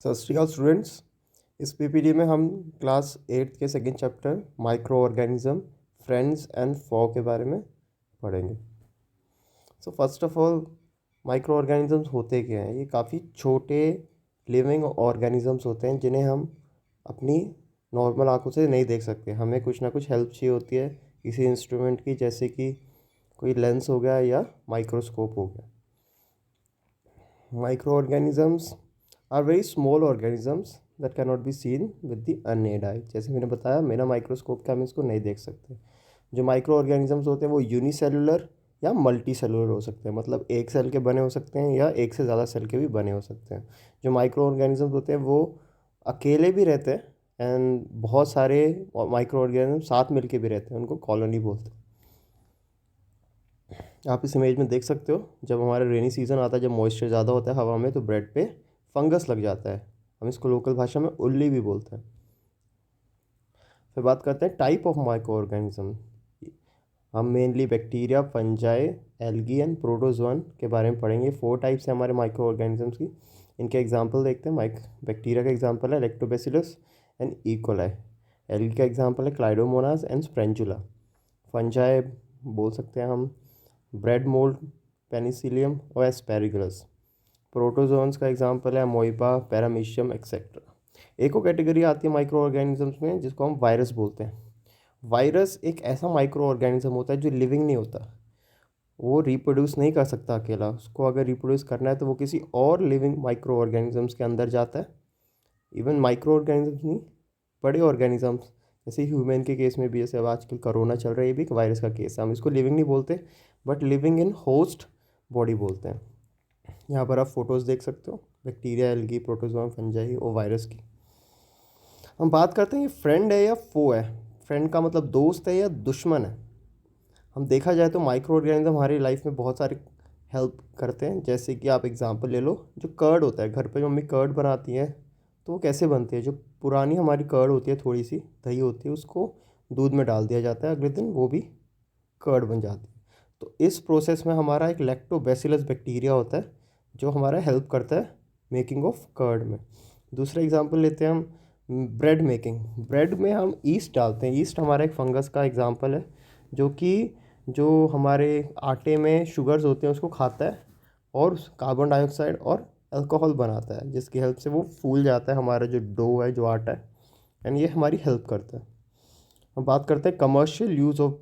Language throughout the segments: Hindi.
सत श्री अकाल स्टूडेंट्स। इस पीपीटी में हम क्लास 8 के second chapter micro organism friends and फॉ के बारे में पढ़ेंगे। So first of all, micro organisms होते क्या हैं? ये काफ़ी छोटे लिविंग ऑर्गेनिजम्स होते हैं जिन्हें हम अपनी नॉर्मल आंखों से नहीं देख सकते। हमें कुछ ना कुछ हेल्प चाहिए होती है किसी इंस्ट्रूमेंट की, जैसे कि कोई लेंस हो गया या माइक्रोस्कोप हो गया। Micro organisms are very small organisms that can not be seen with the unaided eye. जैसे मैंने बताया, मेरा माइक्रोस्कोप के हम इसको नहीं देख सकते। जो माइक्रो ऑर्गेनिजम्स होते हैं वो यूनिसेलुलर या मल्टी सेलुलर हो सकते हैं, मतलब एक सेल के बने हो सकते हैं या एक से ज़्यादा सेल के भी बने हो सकते हैं। जो माइक्रो ऑर्गेनिजम्स होते हैं वो अकेले भी रहते हैं एंड बहुत सारे माइक्रो ऑर्गेनिज्म साथ मिलके भी रहते हैं, उनको कॉलोनी बोलते हैं। आप इस इमेज में देख सकते हो, जब हमारा रेनी सीज़न आता है, जब मॉइस्चर ज़्यादा होता है हवा में, तो ब्रेड पे फंगस लग जाता है। हम इसको लोकल भाषा में उल्ली भी बोलते हैं। फिर बात करते हैं टाइप ऑफ माइक्रो ऑर्गेनिज्म। हम mainly bacteria, fungi, algae and protozoan के बारे में पढ़ेंगे। 4 टाइप्स हैं हमारे माइक्रो ऑर्गेनिजम्स की। इनके एग्जाम्पल देखते हैं। बैक्टीरिया का एग्जाम्पल है lactobacillus and E coli. Algae का एग्जाम्पल है क्लाइडोमोनास एंड स्प्रेंजुला। फंजाई बोल सकते हैं हम ब्रेड मोल्ड, पेनिसिलियम और एस्पेरिगस। प्रोटोजोन्स का एग्जांपल है अमोइबा, पैरामीशियम एक्सेट्रा। एक और कैटेगरी आती है माइक्रो ऑर्गेनिजम्स में जिसको हम वायरस बोलते हैं। वायरस एक ऐसा माइक्रो ऑर्गेनिज्म होता है जो लिविंग नहीं होता, वो रिप्रोड्यूस नहीं कर सकता अकेला। उसको अगर रिप्रोड्यूस करना है तो वो किसी और लिविंग माइक्रो ऑर्गेनिजम्स के अंदर जाता है। इवन माइक्रो ऑर्गेनिजम्स नहीं, बड़े ऑर्गेनिजम्स जैसे ह्यूमन के केस में भी, जैसे अब आजकल कोरोना चल रहा है, ये भी एक वायरस का केस है। हम इसको लिविंग नहीं बोलते but living in host body बोलते हैं। यहाँ पर आप फोटोज़ देख सकते हो बैक्टीरिया, एल्गी, प्रोटोजोआ, फंजाई और वायरस की। हम बात करते हैं ये फ्रेंड है या फो है। फ्रेंड का मतलब दोस्त है या दुश्मन है। हम देखा जाए तो माइक्रो ऑर्गेनिज्म हमारी लाइफ में बहुत सारे हेल्प करते हैं। जैसे कि आप एग्जांपल ले लो, जो कर्ड होता है, घर पे जो मम्मी कर्ड बनाती हैं तो वो कैसे बनती है? जो पुरानी हमारी कर्ड होती है, थोड़ी सी दही होती है, उसको दूध में डाल दिया जाता है, अगले दिन वो भी कर्ड बन जाती है। तो इस प्रोसेस में हमारा एक लैक्टोबैसिलस बैक्टीरिया होता है जो हमारा हेल्प करता है मेकिंग ऑफ कर्ड में। दूसरा एग्जांपल लेते हैं हम ब्रेड मेकिंग। ब्रेड में हम ईस्ट डालते हैं। ईस्ट हमारा एक फंगस का एग्जांपल है जो कि जो हमारे आटे में शुगर्स होते हैं उसको खाता है और कार्बन डाइऑक्साइड और अल्कोहल बनाता है, जिसकी हेल्प से वो फूल जाता है हमारा जो डो है, जो आटा है, एंड ये हमारी हेल्प करता है। हम बात करते हैं कमर्शियल यूज़ ऑफ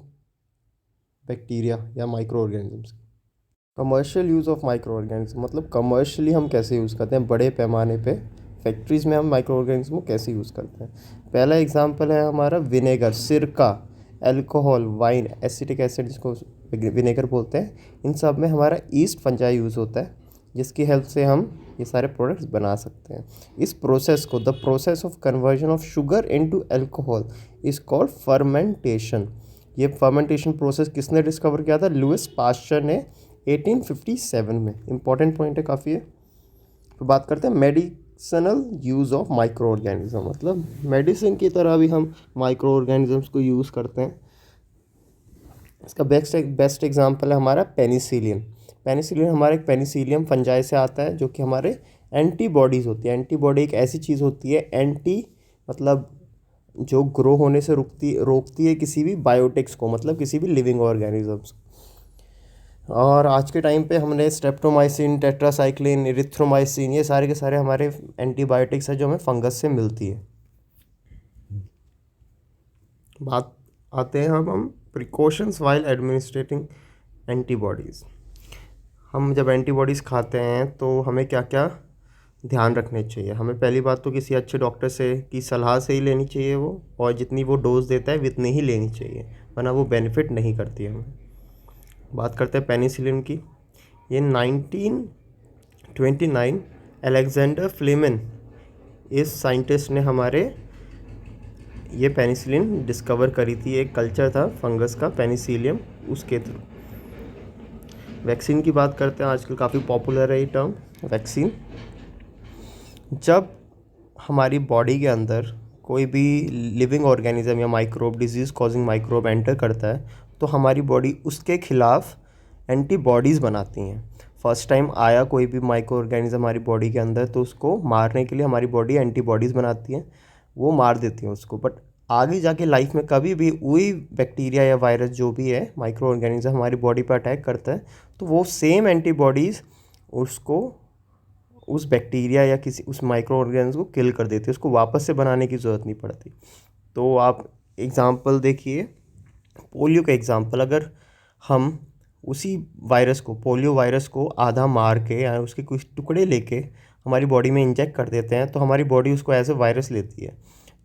बैक्टीरिया या micro organisms. Commercial use of micro organism मतलब कमर्शियली हम कैसे यूज़ करते हैं, बड़े पैमाने पे फैक्ट्रीज़ में हम माइक्रो ऑर्गेनिज्म को कैसे यूज़ करते हैं। पहला एग्जांपल है हमारा विनेगर, सिरका, अल्कोहल, वाइन, एसिटिक एसिड जिसको विनेगर बोलते हैं। इन सब में हमारा ईस्ट फंजाई यूज़ होता है, जिसकी हेल्प से हम ये सारे प्रोडक्ट्स बना सकते हैं। इस प्रोसेस को, the process of conversion of sugar into alcohol is called fermentation. ये फर्मेंटेशन प्रोसेस किसने डिस्कवर किया था? लुइस पास्चर ने 1857 में। इंपॉर्टेंट पॉइंट है काफ़ी है। तो बात करते हैं medicinal use of micro organism, मतलब मेडिसिन की तरह भी हम माइक्रो ऑर्गेनिजम्स को यूज़ करते हैं। इसका बेस्ट एग्जांपल है हमारा पेनिसिलिन। पेनिसिलिन हमारा एक पेनिसिलियम फंजाई से आता है जो कि हमारे एंटीबॉडीज़ होती है। एंटीबॉडी एक ऐसी चीज़ होती है, एंटी मतलब जो ग्रो होने से रोकती है किसी भी बायोटिक्स को, मतलब किसी भी लिविंग ऑर्गेनिजम्स। और आज के टाइम पे हमने स्ट्रेप्टोमाइसिन, टेट्रासाइक्लिन, इरिथ्रोमाइसिन, ये सारे के सारे हमारे एंटीबायोटिक्स है जो हमें फंगस से मिलती है। बात आते हैं हम प्रिकॉशंस वाइल एडमिनिस्ट्रेटिंग एंटीबॉडीज़। हम जब एंटीबॉडीज़ खाते हैं तो हमें क्या क्या ध्यान रखने चाहिए? हमें पहली बात तो किसी अच्छे डॉक्टर से की सलाह से ही लेनी चाहिए वो, और जितनी वो डोज देता है उतनी ही लेनी चाहिए, वरना वो बेनिफिट नहीं करती है हमें। बात करते हैं पेनिसिलिन की। ये 1929 अलेक्जेंडर फ्लेमिन, इस साइंटिस्ट ने हमारे ये पेनिसिलिन डिस्कवर करी थी। एक कल्चर था फंगस का, पेनिसिलियम, उसके थ्रू। वैक्सीन की बात करते हैं। आजकल काफ़ी पॉपुलर है ये टर्म वैक्सीन। जब हमारी बॉडी के अंदर कोई भी लिविंग ऑर्गेनिज्म या microbe, disease causing microbe enter करता है तो हमारी बॉडी उसके खिलाफ एंटीबॉडीज़ बनाती हैं। फर्स्ट टाइम आया कोई भी माइक्रो ऑर्गेनिज्म हमारी बॉडी के अंदर, तो उसको मारने के लिए हमारी बॉडी एंटीबॉडीज़ बनाती है, वो मार देती हैं उसको। बट आगे जाके लाइफ में कभी भी वही बैक्टीरिया या वायरस जो भी है माइक्रो ऑर्गेनिज्म हमारी बॉडी पर अटैक करता है, तो वो सेम एंटीबॉडीज़ उसको उस बैक्टीरिया या किसी उस माइक्रो ऑर्गेनिज्म को किल कर देती है, उसको वापस से बनाने की ज़रूरत नहीं पड़ती। तो आप एग्ज़ाम्पल देखिए, पोलियो का एग्ज़ाम्पल, अगर हम उसी वायरस को, पोलियो वायरस को आधा मार के या उसके कुछ टुकड़े लेके हमारी बॉडी में इंजेक्ट कर देते हैं, तो हमारी बॉडी उसको एज ए वायरस लेती है,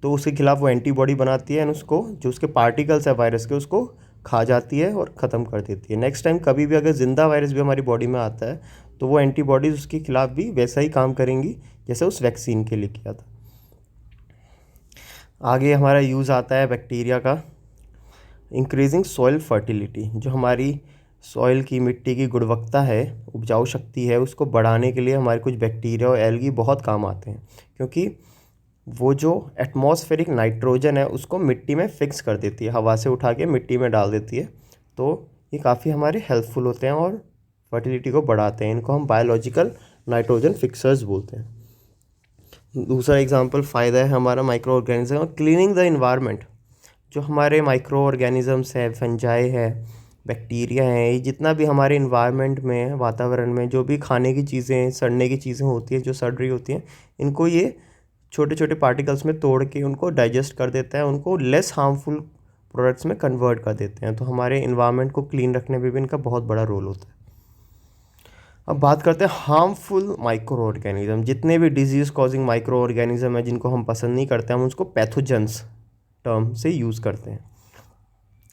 तो उसके खिलाफ वो एंटीबॉडी बनाती है एंड उसको जो उसके पार्टिकल्स है वायरस के उसको खा जाती है और ख़त्म कर देती है। नेक्स्ट टाइम कभी भी अगर ज़िंदा वायरस भी हमारी बॉडी में आता है, तो वो एंटीबॉडीज़ उसके खिलाफ भी वैसा ही काम करेंगी जैसे उस वैक्सीन के लिए किया था। आगे हमारा यूज़ आता है बैक्टीरिया का, इंक्रीजिंग सॉइल फर्टिलिटी। जो हमारी सॉइल की, मिट्टी की गुणवत्ता है, उपजाऊ शक्ति है, उसको बढ़ाने के लिए हमारे कुछ बैक्टीरिया और एल्गी बहुत काम आते हैं, क्योंकि वो जो एटमॉस्फेरिक नाइट्रोजन है उसको मिट्टी में फिक्स कर देती है, हवा से उठा के मिट्टी में डाल देती है। तो ये काफ़ी हमारे हेल्पफुल होते हैं और फर्टिलिटी को बढ़ाते हैं। इनको हम बायोलॉजिकल नाइट्रोजन फिक्सर्स बोलते हैं। दूसरा एग्जांपल फ़ायदा है हमारा micro organism, cleaning the environment. जो हमारे माइक्रो ऑर्गेनिज़म्स है, फंजाई है, बैक्टीरिया हैं, ये जितना भी हमारे इन्वायरमेंट में, वातावरण में जो भी खाने की चीज़ें, सड़ने की चीज़ें होती हैं, जो सड़ रही होती हैं, इनको ये छोटे छोटे पार्टिकल्स में तोड़ के उनको डाइजेस्ट कर देता है, उनको लेस हार्मफुल प्रोडक्ट्स में कन्वर्ट कर देते हैं। तो हमारे इन्वायरमेंट को क्लीन रखने में भी इनका बहुत बड़ा रोल होता है। अब बात करते हैं हार्मफुल माइक्रो ऑर्गेनिज्म। जितने भी डिजीज़ कॉजिंग माइक्रो ऑर्गेनिज्म है जिनको हम पसंद नहीं करते, हम उसको पैथोजेंस टर्म से यूज़ करते हैं।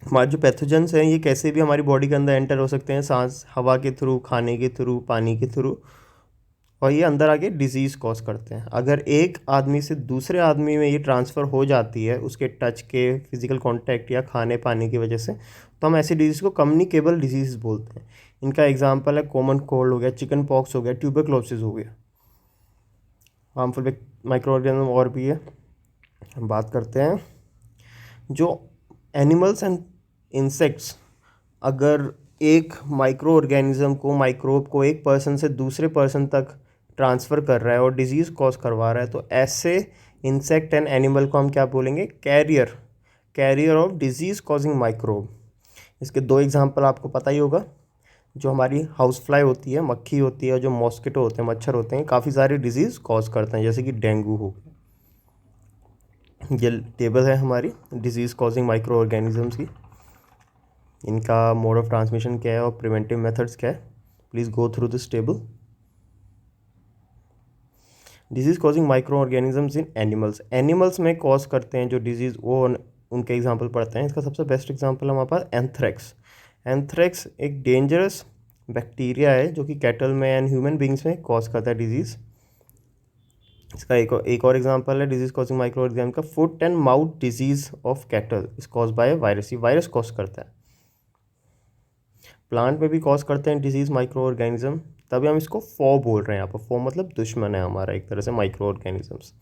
हमारे जो पैथोजेंस हैं ये कैसे भी हमारी बॉडी के अंदर एंटर हो सकते हैं, सांस, हवा के थ्रू, खाने के थ्रू, पानी के थ्रू, और ये अंदर आके डिजीज़ कॉज करते हैं। अगर एक आदमी से दूसरे आदमी में ये ट्रांसफ़र हो जाती है उसके टच के, फिजिकल कांटेक्ट या खाने पानी की वजह से, तो हम ऐसी डिजीज़ को कम्युनिकेबल डिजीज़ बोलते हैं। इनका एग्जांपल है कॉमन कोल्ड हो गया, चिकन पॉक्स हो गया, ट्यूबरक्लोसिस हो गया। हार्मफुल माइक्रो ऑर्गेनिज्म और भी है। हम बात करते हैं जो एनिमल्स एंड इंसेक्ट्स, अगर एक माइक्रो ऑर्गेनिज्म को, माइक्रोब को एक पर्सन से दूसरे पर्सन तक ट्रांसफ़र कर रहा है और डिजीज़ कॉज करवा रहा है, तो ऐसे इंसेक्ट एंड एनिमल को हम क्या बोलेंगे? Carrier of disease causing microbe. इसके दो एग्जांपल आपको पता ही होगा। जो हमारी हाउस फ्लाई होती है, मक्खी होती है, और जो मॉस्किटो होते हैं, मच्छर होते हैं, काफ़ी सारी डिजीज़ कॉज करते हैं, जैसे कि डेंगू हो गया। ये टेबल है हमारी डिजीज़ कॉजिंग माइक्रो ऑर्गेनिजम्स की। इनका मोड ऑफ ट्रांसमिशन क्या है और प्रिवेंटिव मेथड्स क्या है, please go through this table. Disease causing micro organisms in animals में कॉज करते हैं जो डिजीज़, वो उनके एग्जांपल पढ़ते हैं। इसका सबसे बेस्ट एग्जांपल हमारे पास एंथ्रेक्स एक डेंजरस बैक्टीरिया है जो कि कैटल में एंड ह्यूमन बींग्स में कॉज करता है डिजीज़। इसका एक और एग्जांपल है डिजीज़ कॉजिंग माइक्रो ऑर्गेनिज्म का, foot and mouth disease of cattle is cause by virus. ये वायरस कॉज करता है। प्लांट में भी कॉज करते हैं डिजीज़ माइक्रो ऑर्गेनिज्म, तभी हम इसको फॉ बोल रहे हैं। यहाँ पर फॉ मतलब दुश्मन है हमारा एक तरह से माइक्रो ऑर्गेनिजम्स।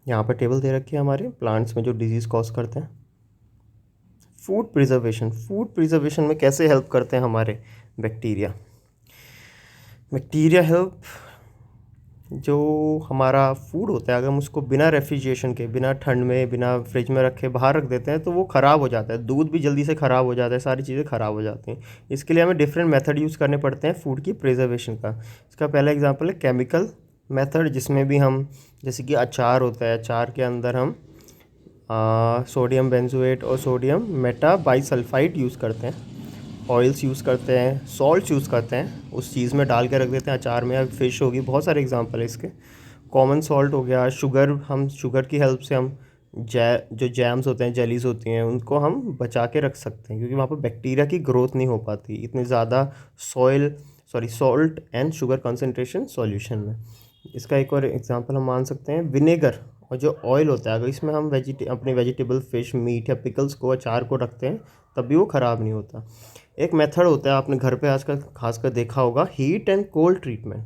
यहाँ पर टेबल दे रखी है हमारे प्लांट्स में जो डिजीज़ कॉज करते हैं। फूड प्रिजर्वेशन में कैसे हेल्प करते हैं हमारे बैक्टीरिया हेल्प, जो हमारा फूड होता है अगर हम उसको बिना रेफ्रिजरेशन के, बिना ठंड में, बिना फ्रिज में रखे बाहर रख देते हैं तो वो ख़राब हो जाता है। दूध भी जल्दी से ख़राब हो जाता है, सारी चीज़ें ख़राब हो जाती हैं। इसके लिए हमें डिफरेंट मेथड यूज़ करने पड़ते हैं फूड की प्रिजर्वेशन का। इसका पहला एग्जांपल है केमिकल मेथड, जिसमें भी हम, जैसे कि अचार होता है, अचार के अंदर हम सोडियम बेंजोएट और सोडियम मेटाबाइसल्फाइड यूज़ करते हैं, ऑयल्स यूज़ करते हैं, सॉल्ट यूज़ करते हैं, उस चीज़ में डाल के रख देते हैं अचार में, या फिश होगी, बहुत सारे एग्जांपल है इसके। कॉमन सॉल्ट हो गया, शुगर, हम शुगर की हेल्प से हम जो जैम्स होते हैं, जेलीज होती हैं, उनको हम बचा के रख सकते हैं, क्योंकि वहाँ पर बैक्टीरिया की ग्रोथ नहीं हो पाती इतनी ज़्यादा salt and sugar concentration solution में। इसका एक और एग्जांपल हम मान सकते हैं विनेगर, और जो ऑयल होता है अगर इसमें हम अपने वेजिटेबल, फिश, मीट या पिकल्स को, अचार को रखते हैं, तब भी वो ख़राब नहीं होता। एक मेथड होता है आपने घर पे आजकल खासकर देखा होगा, हीट एंड कोल्ड ट्रीटमेंट।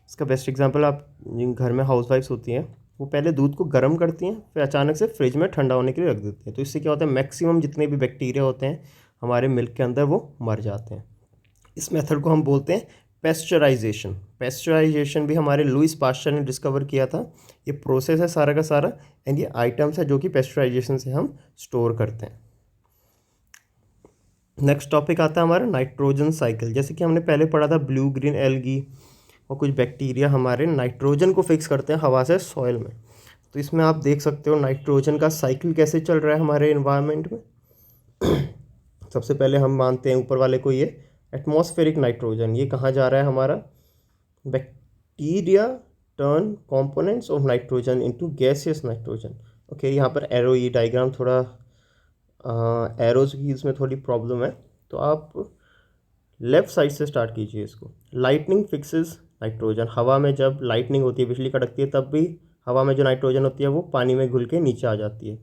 इसका बेस्ट एग्जांपल, आप जिन घर में हाउसवाइफ्स होती हैं वो पहले दूध को गर्म करती हैं, फिर अचानक से फ्रिज में ठंडा होने के लिए रख देती हैं। तो इससे क्या होता है, मैक्सिमम जितने भी बैक्टीरिया होते हैं हमारे मिल्क के अंदर वो मर जाते हैं। इस मेथड को हम बोलते हैं पेस्चराइजेशन। पेस्चराइजेशन भी हमारे लुइस पास्चर ने डिस्कवर किया था। ये प्रोसेस है सारा का सारा, एंड ये आइटम्स है जो कि पेस्चराइजेशन से हम स्टोर करते हैं। नेक्स्ट टॉपिक आता है हमारा नाइट्रोजन साइकिल। जैसे कि हमने पहले पढ़ा था ब्लू ग्रीन एल्गी और कुछ बैक्टीरिया हमारे नाइट्रोजन को फिक्स करते हैं हवा से सॉइल में। तो इसमें आप देख सकते हो नाइट्रोजन का साइकिल कैसे चल रहा है हमारे इन्वायरमेंट में। सबसे पहले हम मानते हैं ऊपर वाले को, ये एटमॉस्फेरिक नाइट्रोजन, ये कहाँ जा रहा है हमारा, bacteria turn components of nitrogen into gaseous nitrogen. Okay, यहाँ पर एरो, ये डायग्राम थोड़ा एरोज की इसमें थोड़ी प्रॉब्लम है, तो आप लेफ्ट साइड से स्टार्ट कीजिए इसको। लाइटनिंग फिक्सेस नाइट्रोजन, हवा में जब लाइटनिंग होती है, बिजली कड़कती है, तब भी हवा में जो नाइट्रोजन होती है वो पानी में घुल के नीचे आ जाती है।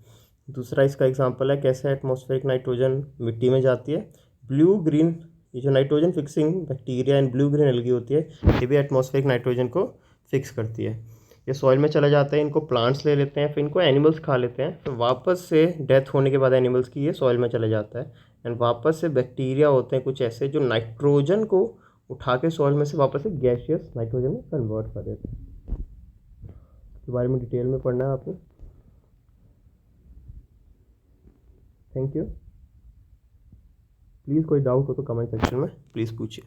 दूसरा इसका एग्जांपल है कैसे एटमॉस्फेरिक नाइट्रोजन मिट्टी में जाती है। ब्लू ग्रीन, ये जो nitrogen fixing bacteria and blue green algae होती है, ये भी एटमॉस्फेरिक नाइट्रोजन को फिक्स करती है। ये सॉइल में चला जाता है, इनको प्लांट्स ले लेते हैं, फिर इनको एनिमल्स खा लेते हैं, फिर वापस से डेथ होने के बाद एनिमल्स की ये सॉइल में चला जाता है, एंड वापस से बैक्टीरिया होते हैं कुछ ऐसे जो नाइट्रोजन को उठा के सॉइल में से वापस से गैसियस नाइट्रोजन में कन्वर्ट कर देते हैं। इसके बारे में डिटेल में पढ़ना है आपने। Thank you. प्लीज़ कोई डाउट हो तो कमेंट सेक्शन में प्लीज़ पूछिए।